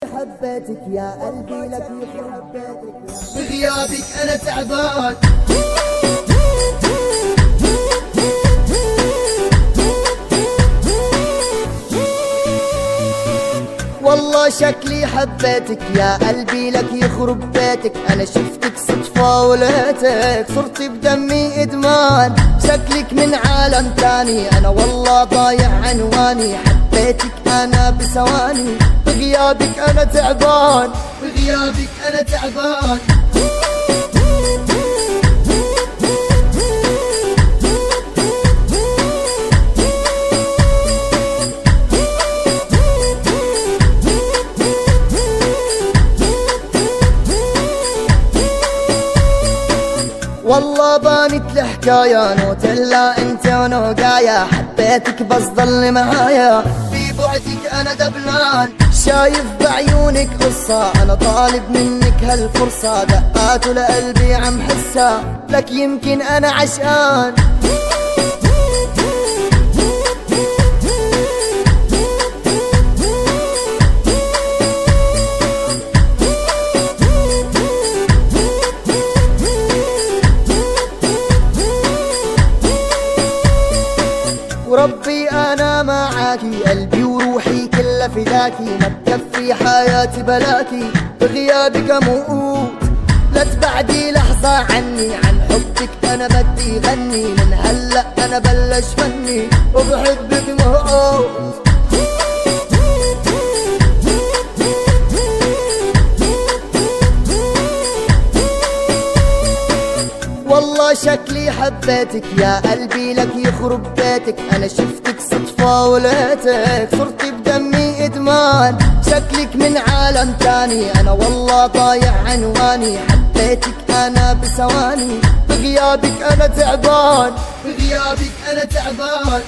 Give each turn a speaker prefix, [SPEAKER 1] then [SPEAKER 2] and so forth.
[SPEAKER 1] حبيتك يا قلبي لك حبيتك
[SPEAKER 2] بغيابك انا تعبان.
[SPEAKER 1] والله شكلي حبيتك يا قلبي لك يخرب بيتك. انا شفتك صدفة ولقيتك صرت بدمي ادمان. شكلك من عالم تاني انا والله ضايع عنواني. حبيتك انا بثواني بغيابك انا تعبان.
[SPEAKER 2] بغيابك انا تعبان.
[SPEAKER 1] والله بانت الحكاية نوتيلا انت ونوقايا. حبيتك بس ضل معايا
[SPEAKER 2] في بعدك انا دبلان.
[SPEAKER 1] شايف بعيونك قصة انا طالب منك هالفرصة. دقات لقلبي عم حسها لك يمكن انا عشقان. وربي انا معاكي قلبي وروحي كلها فداكي. ما تكفي حياتي بلاكي بغيابك اموت. لا تبعدي لحظة عني عن حبك انا بدي غني. من هلا انا بلش فني وبحبك موت. والله شكلي حبيتك يا قلبي لك يخرب بيتك. انا شفتك صدفة ولقيتك صرت بدمي ادمان. شكلك من عالم تاني انا والله ضايع عنواني. حبيتك انا بثواني بغيابك انا تعبان.
[SPEAKER 2] بغيابك انا تعبان.